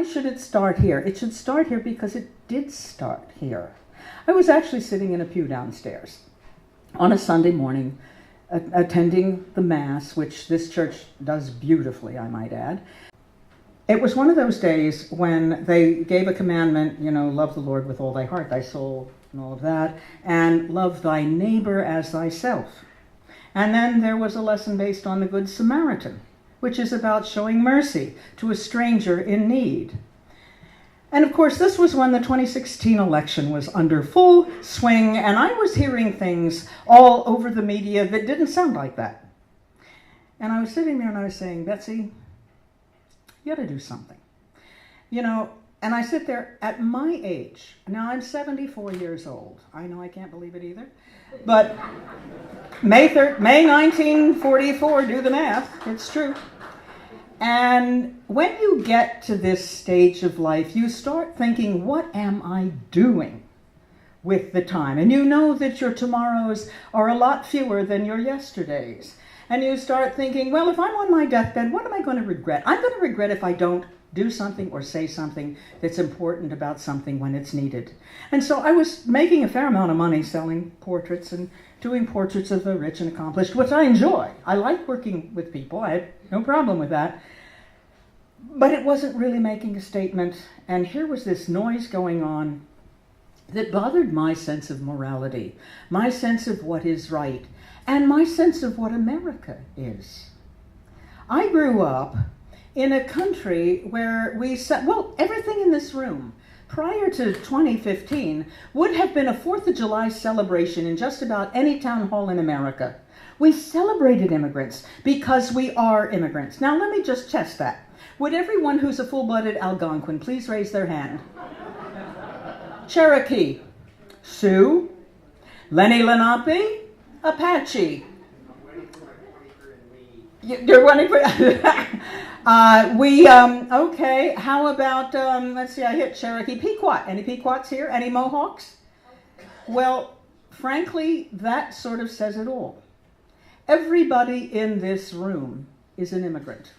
should it start here? It should start here because it did start here. I was actually sitting in a pew downstairs on a Sunday morning, attending the Mass, which this church does beautifully, I might add. It was one of those days when they gave a commandment, love the Lord with all thy heart, thy soul, and all of that, and love thy neighbor as thyself. And then there was a lesson based on the Good Samaritan, which is about showing mercy to a stranger in need. And of course, this was when the 2016 election was under full swing, and I was hearing things all over the media that didn't sound like that. And I was sitting there and I was saying, Betsy, you got to do something. And I sit there at my age. Now I'm 74 years old. I know I can't believe it either. But May 1944, do the math, it's true. And when you get to this stage of life, you start thinking, what am I doing with the time? And you know that your tomorrows are a lot fewer than your yesterdays. And you start thinking, well, if I'm on my deathbed, what am I going to regret? I'm going to regret if I don't do something or say something that's important about something when it's needed. And so I was making a fair amount of money selling portraits and doing portraits of the rich and accomplished, which I enjoy. I like working with people. I had no problem with that. But it wasn't really making a statement. And here was this noise going on that bothered my sense of morality, my sense of what is right, and my sense of what America is. I grew up in a country where everything in this room prior to 2015 would have been a 4th of July celebration in just about any town hall in America. We celebrated immigrants because we are immigrants. Now let me just test that. Would everyone who's a full-blooded Algonquin please raise their hand? Cherokee, Sioux, Lenni Lenape, Apache. You're running for... okay, how about, let's see, I hit Cherokee. Pequot. Any Pequots here? Any Mohawks? Well, frankly, that sort of says it all. Everybody in this room is an immigrant.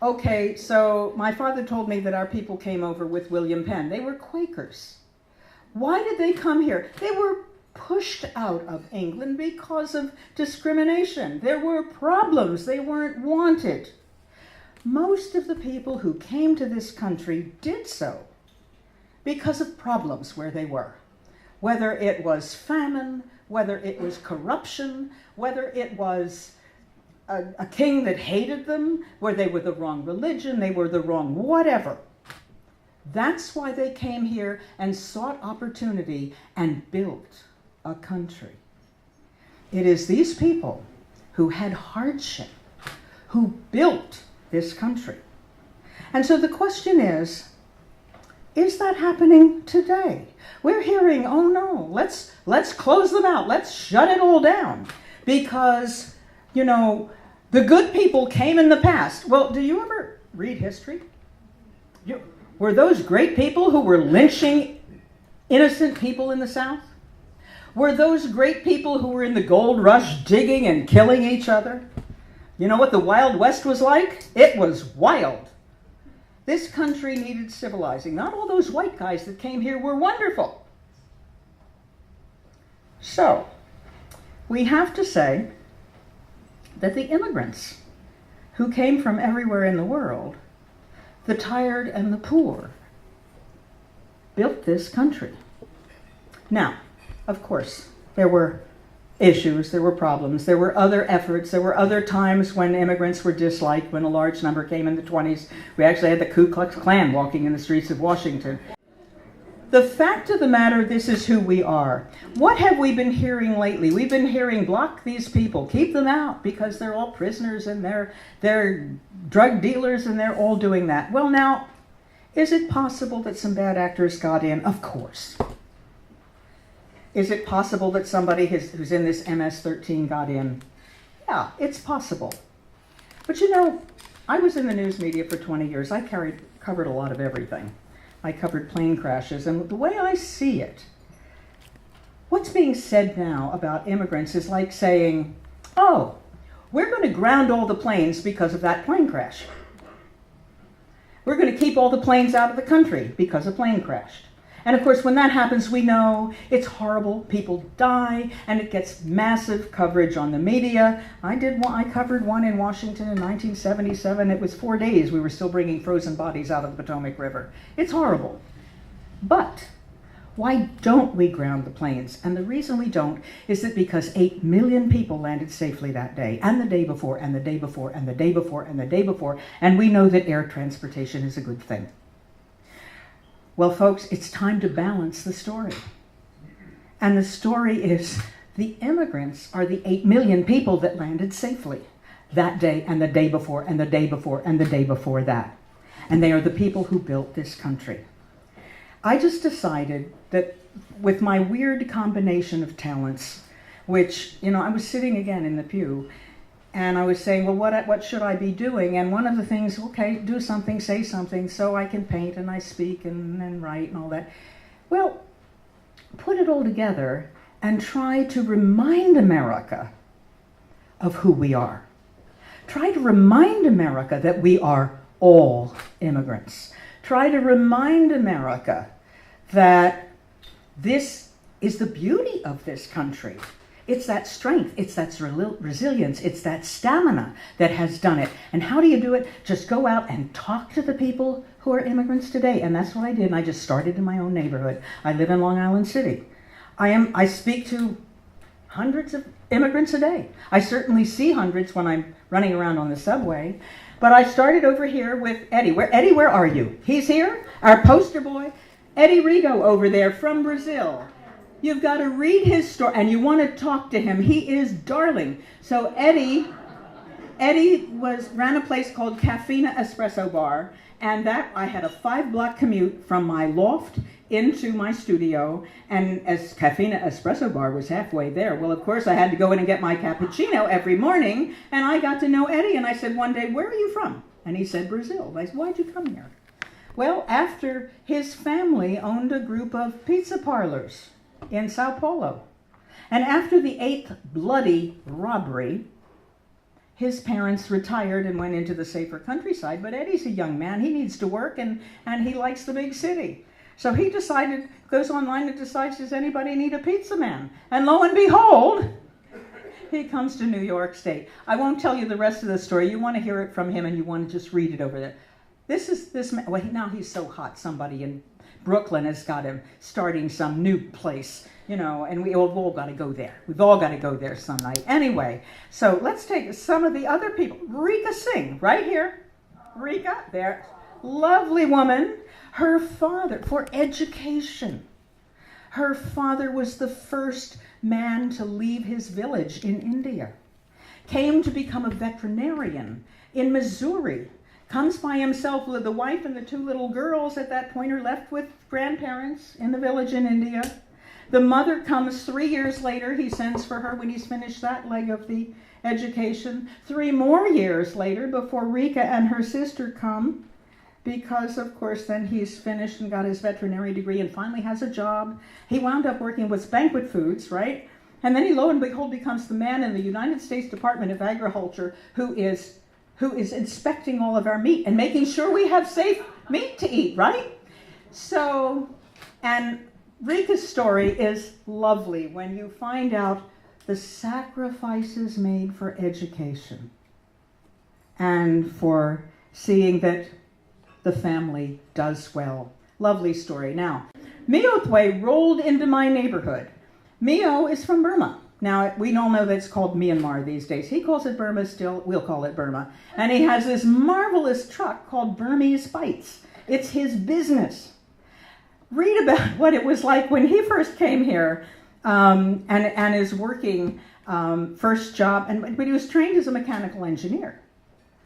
Okay, so my father told me that our people came over with William Penn. They were Quakers. Why did they come here? They were pushed out of England because of discrimination. There were problems. They weren't wanted. Most of the people who came to this country did so because of problems where they were. Whether it was famine, whether it was corruption, whether it was a king that hated them, where they were the wrong religion, they were the wrong whatever. That's why they came here and sought opportunity and built a country. It is these people who had hardship who built this country. And so the question is that happening today? We're hearing, oh no, let's close them out. Let's shut it all down because, the good people came in the past. Well, do you ever read history? Were those great people who were lynching innocent people in the South? Were those great people who were in the gold rush digging and killing each other? You know what the Wild West was like? It was wild. This country needed civilizing. Not all those white guys that came here were wonderful. So, we have to say that the immigrants who came from everywhere in the world, the tired and the poor, built this country. Now, of course, there were issues, there were problems, there were other efforts, there were other times when immigrants were disliked, when a large number came in the 20s. We actually had the Ku Klux Klan walking in the streets of Washington. The fact of the matter, this is who we are. What have we been hearing lately? We've been hearing, block these people, keep them out because they're all prisoners and they're drug dealers and they're all doing that. Well now, is it possible that some bad actors got in? Of course. Is it possible that somebody who's in this MS-13 got in? Yeah, it's possible. But I was in the news media for 20 years. I covered a lot of everything. I covered plane crashes, and the way I see it, what's being said now about immigrants is like saying, oh, we're going to ground all the planes because of that plane crash. We're going to keep all the planes out of the country because a plane crashed. And of course, when that happens, we know it's horrible. People die, and it gets massive coverage on the media. I covered one in Washington in 1977. It was 4 days. We were still bringing frozen bodies out of the Potomac River. It's horrible. But why don't we ground the planes? And the reason we don't is that because 8 million people landed safely that day, and the day before, and the day before, and the day before, and the day before, and we know that air transportation is a good thing. Well, folks, it's time to balance the story. And the story is the immigrants are the 8 million people that landed safely that day, and the day before, and the day before, and the day before that. And they are the people who built this country. I just decided that with my weird combination of talents, which, I was sitting again in the pew, and I was saying, well, what should I be doing? And one of the things, okay, do something, say something, so I can paint and I speak and write and all that. Well, put it all together and try to remind America of who we are. Try to remind America that we are all immigrants. Try to remind America that this is the beauty of this country. It's that strength, it's that resilience, it's that stamina that has done it. And how do you do it? Just go out and talk to the people who are immigrants today. And that's what I did, and I just started in my own neighborhood. I live in Long Island City. I speak to hundreds of immigrants a day. I certainly see hundreds when I'm running around on the subway. But I started over here with Eddie. Where are you? He's here, our poster boy. Eddie Rigo over there from Brazil. You've got to read his story, and you want to talk to him. He is darling. So Eddie ran a place called Caffeina Espresso Bar, and that I had a 5-block commute from my loft into my studio, and as Caffeina Espresso Bar was halfway there, well, of course, I had to go in and get my cappuccino every morning, and I got to know Eddie, and I said one day, where are you from? And he said, Brazil. I said, why'd you come here? Well, after his family owned a group of pizza parlors in Sao Paulo. And after the 8th bloody robbery, his parents retired and went into the safer countryside. But Eddie's a young man. He needs to work, and he likes the big city. So he goes online and decides, does anybody need a pizza man? And lo and behold, he comes to New York State. I won't tell you the rest of the story. You want to hear it from him, and you want to just read it over there. This man, well, now he's so hot. Somebody in Brooklyn has got him starting some new place, and we've all got to go there. We've all got to go there some night. Anyway, so let's take some of the other people. Rika Singh, right here. Rika, there. Lovely woman. Her father, for education. Her father was the first man to leave his village in India. Came to become a veterinarian in Missouri. Comes by himself with the wife and the 2 little girls at that point are left with grandparents in the village in India. The mother comes 3 years later. He sends for her when he's finished that leg of the education. 3 more years later before Rika and her sister come, because of course then he's finished and got his veterinary degree and finally has a job. He wound up working with Banquet Foods, right? And then he lo and behold becomes the man in the United States Department of Agriculture who is inspecting all of our meat and making sure we have safe meat to eat, right? So, and Rika's story is lovely when you find out the sacrifices made for education and for seeing that the family does well. Lovely story. Now, Mio Thwe rolled into my neighborhood. Mio is from Burma. Now, we all know that it's called Myanmar these days. He calls it Burma still. We'll call it Burma. And he has this marvelous truck called Burmese Bites. It's his business. Read about what it was like when he first came here and is working first job. But he was trained as a mechanical engineer.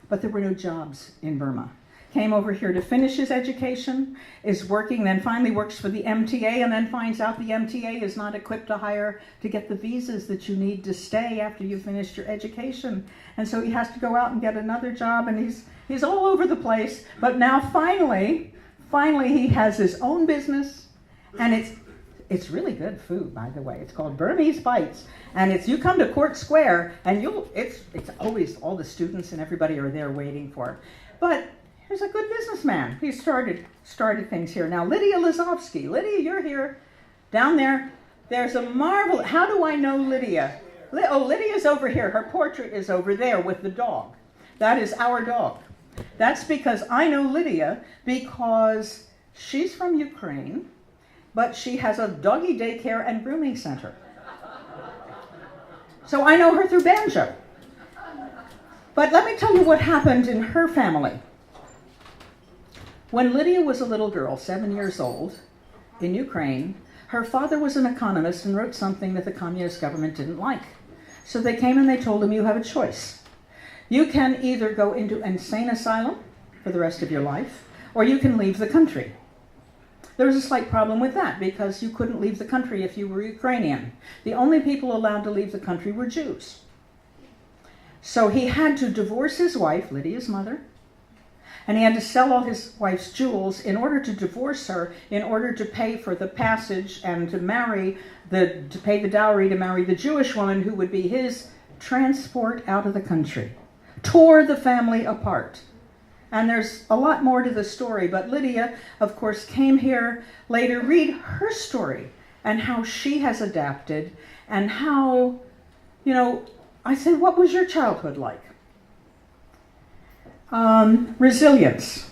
But there were no jobs in Burma. Came over here to finish his education, is working, then finally works for the MTA, and then finds out the MTA is not equipped to get the visas that you need to stay after you finished your education. And so he has to go out and get another job, and he's all over the place. But now finally he has his own business, and it's really good food, by the way. It's called Burmese Bites, and you come to Court Square, and it's always all the students and everybody are there waiting for it. But He's a good businessman. He started things here. Now, Lydia Lazovsky. Lydia, you're here. Down there, there's a marvel. How do I know Lydia? Lydia's over here. Her portrait is over there with the dog. That is our dog. That's because I know Lydia because she's from Ukraine, but she has a doggy daycare and grooming center. So I know her through Banjo. But let me tell you what happened in her family. When Lydia was a little girl, 7 years old, in Ukraine, her father was an economist and wrote something that the communist government didn't like. So they came and they told him, you have a choice. You can either go into insane asylum for the rest of your life, or you can leave the country. There was a slight problem with that because you couldn't leave the country if you were Ukrainian. The only people allowed to leave the country were Jews. So he had to divorce his wife, Lydia's mother, and he had to sell all his wife's jewels in order to divorce her, in order to pay for the passage and to pay the dowry to marry the Jewish woman who would be his transport out of the country. Tore the family apart. And there's a lot more to the story, but Lydia, of course, came here later. Read her story and how she has adapted and how, I said, what was your childhood like? Resilience.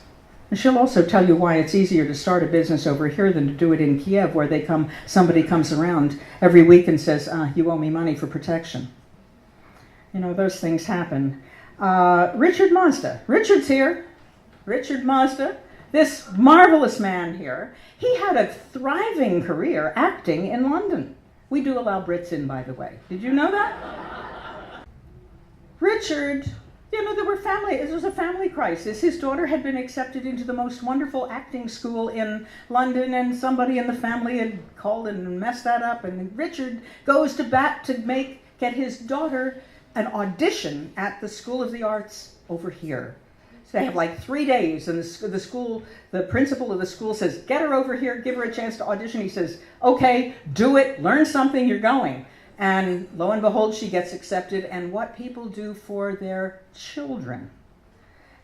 And she'll also tell you why it's easier to start a business over here than to do it in Kiev, where somebody comes around every week and says, you owe me money for protection. Those things happen. Richard Mazda. Richard's here. Richard Mazda, this marvelous man here. He had a thriving career acting in London. We do allow Brits in, by the way. Did you know that? Richard, it was a family crisis. His daughter had been accepted into the most wonderful acting school in London, and somebody in the family had called and messed that up, and Richard goes to bat to get his daughter an audition at the School of the Arts over here. So they have like 3 days, and the principal of the school says, get her over here, give her a chance to audition. He says, okay, do it, learn something, you're going. And lo and behold, she gets accepted, and what people do for their children.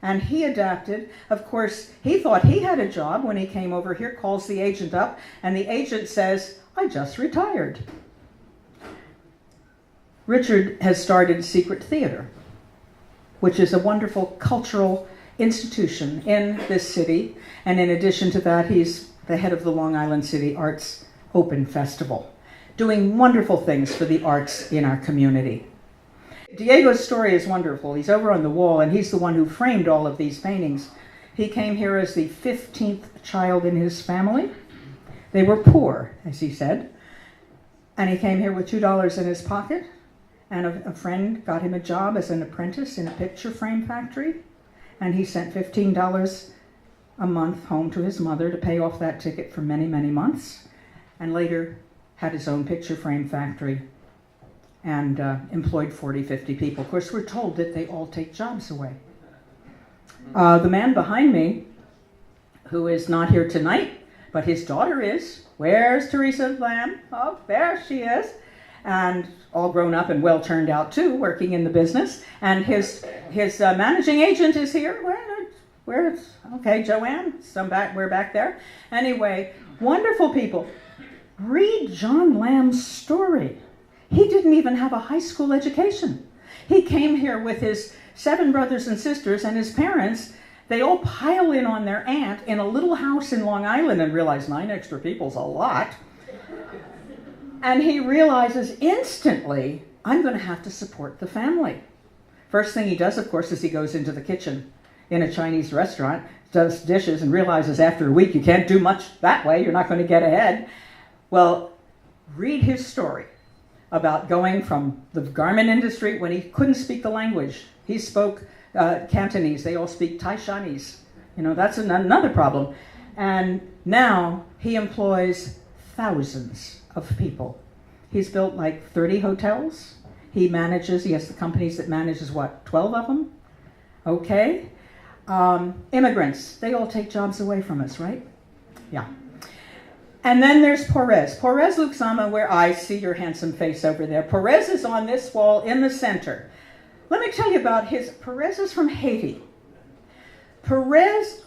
And he adapted. Of course, he thought he had a job when he came over here, calls the agent up, and the agent says, I just retired. Richard has started Secret Theater, which is a wonderful cultural institution in this city. And in addition to that, he's the head of the Long Island City Arts Open Festival, doing wonderful things for the arts in our community. Diego's story is wonderful. He's over on the wall, and he's the one who framed all of these paintings. He came here as the 15th child in his family. They were poor, as he said. And he came here with $2 in his pocket, and a friend got him a job as an apprentice in a picture frame factory. And he sent $15 a month home to his mother to pay off that ticket for many, many months. And later had his own picture frame factory and employed 40, 50 people. Of course, we're told that they all take jobs away. The man behind me, who is not here tonight, but his daughter is. Where's Teresa Lamb? Oh, there she is. And all grown up and well turned out too, working in the business. And his managing agent is here. Where's okay, Joanne? We're back there. Anyway, wonderful people. Read John Lamb's story. He didn't even have a high school education. He came here with his 7 brothers and sisters and his parents. They all pile in on their aunt in a little house in Long Island and realize 9 extra people's a lot. And he realizes instantly, I'm going to have to support the family. First thing he does, of course, is he goes into the kitchen in a Chinese restaurant, does dishes, and realizes after a week you can't do much that way, you're not going to get ahead. Well, read his story about going from the garment industry when he couldn't speak the language. He spoke Cantonese. They all speak Taishanese. That's another problem. And now he employs thousands of people. He's built like 30 hotels. He has the companies that manages 12 of them? Okay. Immigrants, they all take jobs away from us, right? Yeah. And then there's Perez. Perez Luxama, where I see your handsome face over there. Perez is on this wall in the center. Let me tell you about Perez is from Haiti. Perez's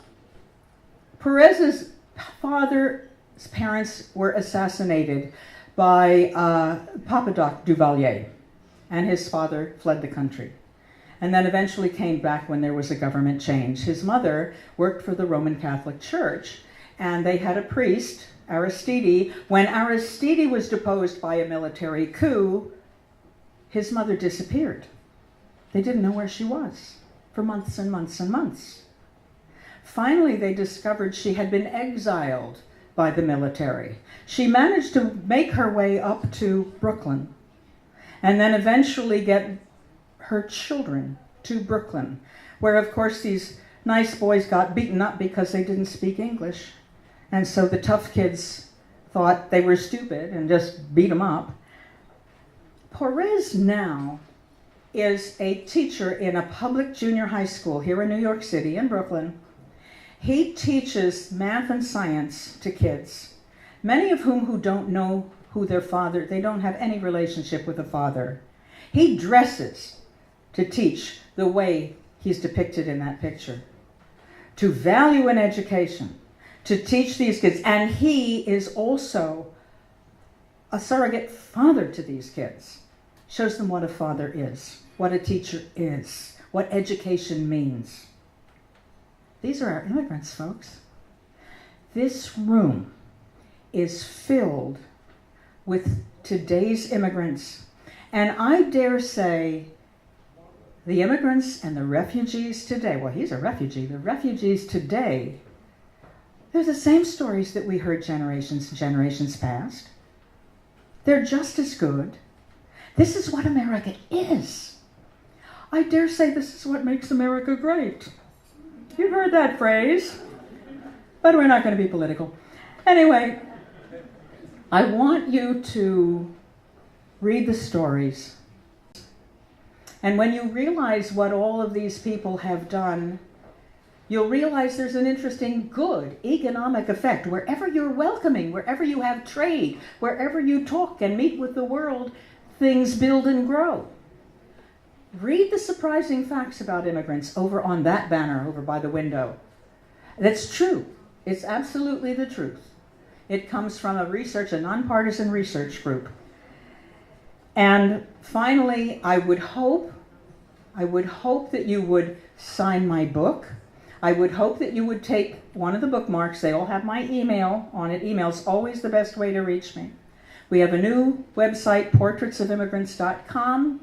father's parents were assassinated by Papa Doc Duvalier, and his father fled the country, and then eventually came back when there was a government change. His mother worked for the Roman Catholic Church, and they had a priest, Aristide. When Aristide was deposed by a military coup, his mother disappeared. They didn't know where she was for months and months and months. Finally, they discovered she had been exiled by the military. She managed to make her way up to Brooklyn and then eventually get her children to Brooklyn, where, of course, these nice boys got beaten up because they didn't speak English. And so the tough kids thought they were stupid and just beat them up. Perez now is a teacher in a public junior high school here in New York City, in Brooklyn. He teaches math and science to kids, many of who don't know who their father, they don't have any relationship with a father. He dresses to teach the way he's depicted in that picture, to value an education, to teach these kids. And he is also a surrogate father to these kids. Shows them what a father is, what a teacher is, what education means. These are our immigrants, folks. This room is filled with today's immigrants. And I dare say the immigrants and the refugees today, well, he's a refugee, the refugees today, they're the same stories that we heard generations and generations past. They're just as good. This is what America is. I dare say this is what makes America great. You've heard that phrase, but we're not going to be political. Anyway, I want you to read the stories. And when you realize what all of these people have done, you'll realize there's an interesting good economic effect. Wherever you're welcoming, wherever you have trade, wherever you talk and meet with the world, things build and grow. Read the surprising facts about immigrants over on that banner over by the window. That's true. It's absolutely the truth. It comes from a nonpartisan research group. And finally, I would hope that you would sign my book. I would hope that you would take one of the bookmarks. They all have my email on it. Email's always the best way to reach me. We have a new website, portraitsofimmigrants.com.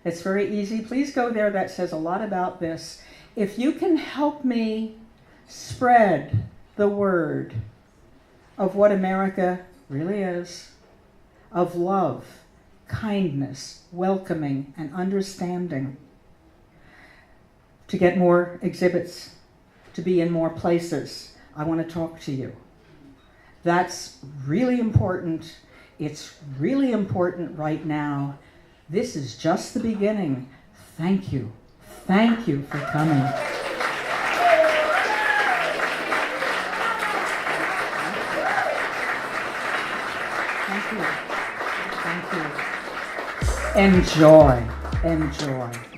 It's very easy. Please go there. That says a lot about this. If you can help me spread the word of what America really is, of love, kindness, welcoming, and understanding, to get more exhibits, to be in more places, I want to talk to you. That's really important. It's really important right now. This is just the beginning. Thank you. Thank you for coming. Thank you. Thank you. Enjoy. Enjoy.